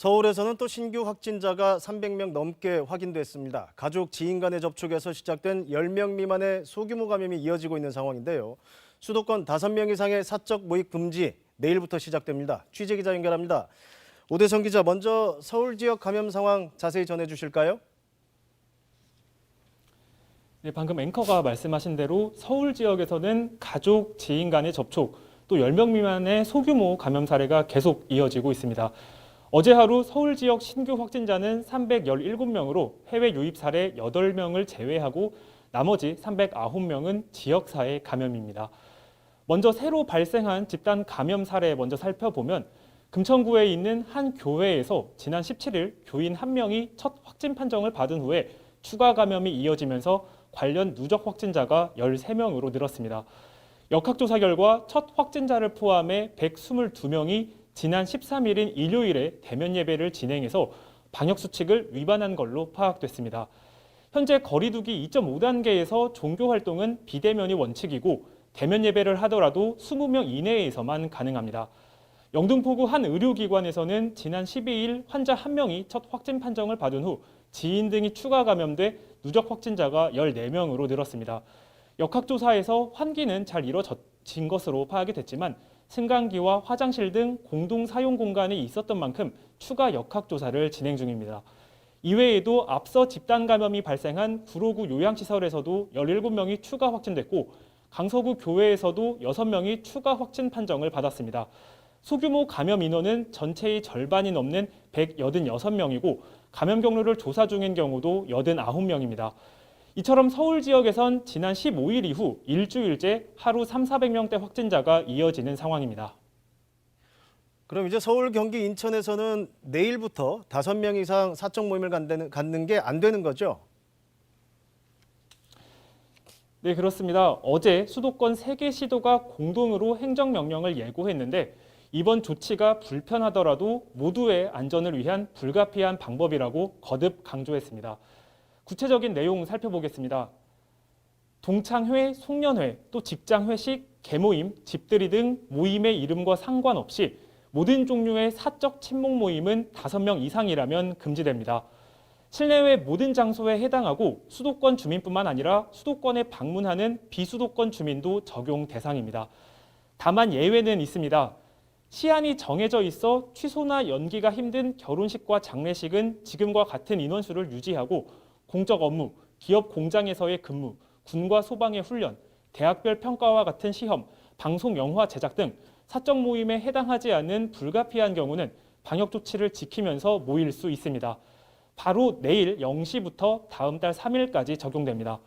서울에서는 또 신규 확진자가 300명 넘게 확인됐습니다. 가족, 지인 간의 접촉에서 시작된 10명 미만의 소규모 감염이 이어지고 있는 상황인데요. 수도권 5명 이상의 사적 모임 금지 내일부터 시작됩니다. 취재기자 연결합니다. 오대성 기자, 먼저 서울 지역 감염 상황 자세히 전해주실까요? 네, 방금 앵커가 말씀하신 대로 서울 지역에서는 가족, 지인 간의 접촉, 또 10명 미만의 소규모 감염 사례가 계속 이어지고 있습니다. 어제 하루 서울 지역 신규 확진자는 317명으로 해외 유입 사례 8명을 제외하고 나머지 309명은 지역사회 감염입니다. 먼저 새로 발생한 집단 감염 사례 먼저 살펴보면 금천구에 있는 한 교회에서 지난 17일 교인 1명이 첫 확진 판정을 받은 후에 추가 감염이 이어지면서 관련 누적 확진자가 13명으로 늘었습니다. 역학조사 결과 첫 확진자를 포함해 122명이 지난 13일인 일요일에 대면 예배를 진행해서 방역수칙을 위반한 걸로 파악됐습니다. 현재 거리두기 2.5단계에서 종교활동은 비대면이 원칙이고 대면 예배를 하더라도 20명 이내에서만 가능합니다. 영등포구 한 의료기관에서는 지난 12일 환자 1명이 첫 확진 판정을 받은 후 지인 등이 추가 감염돼 누적 확진자가 14명으로 늘었습니다. 역학조사에서 환기는 잘 이뤄진 것으로 파악이 됐지만 승강기와 화장실 등 공동 사용 공간이 있었던 만큼 추가 역학조사를 진행 중입니다. 이외에도 앞서 집단 감염이 발생한 구로구 요양시설에서도 17명이 추가 확진됐고 강서구 교회에서도 6명이 추가 확진 판정을 받았습니다. 소규모 감염 인원은 전체의 절반이 넘는 186명이고 감염 경로를 조사 중인 경우도 89명입니다. 이처럼 서울 지역에선 지난 15일 이후 일주일째 하루 300~400명대 확진자가 이어지는 상황입니다. 그럼 이제 서울, 경기, 인천에서는 내일부터 5명 이상 사적 모임을 갖는 게 안 되는 거죠? 네, 그렇습니다. 어제 수도권 3개 시도가 공동으로 행정명령을 예고했는데 이번 조치가 불편하더라도 모두의 안전을 위한 불가피한 방법이라고 거듭 강조했습니다. 구체적인 내용 살펴보겠습니다. 동창회, 송년회, 또 직장 회식, 개모임, 집들이 등 모임의 이름과 상관없이 모든 종류의 사적 친목 모임은 5명 이상이라면 금지됩니다. 실내외 모든 장소에 해당하고 수도권 주민뿐만 아니라 수도권에 방문하는 비수도권 주민도 적용 대상입니다. 다만 예외는 있습니다. 시한이 정해져 있어 취소나 연기가 힘든 결혼식과 장례식은 지금과 같은 인원수를 유지하고 공적 업무, 기업 공장에서의 근무, 군과 소방의 훈련, 대학별 평가와 같은 시험, 방송, 영화 제작 등 사적 모임에 해당하지 않는 불가피한 경우는 방역 조치를 지키면서 모일 수 있습니다. 바로 내일 0시부터 다음 달 3일까지 적용됩니다.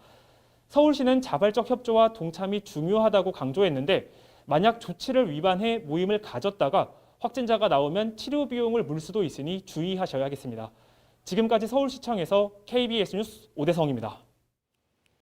서울시는 자발적 협조와 동참이 중요하다고 강조했는데 만약 조치를 위반해 모임을 가졌다가 확진자가 나오면 치료 비용을 물 수도 있으니 주의하셔야겠습니다. 지금까지 서울시청에서 KBS 뉴스 오대성입니다.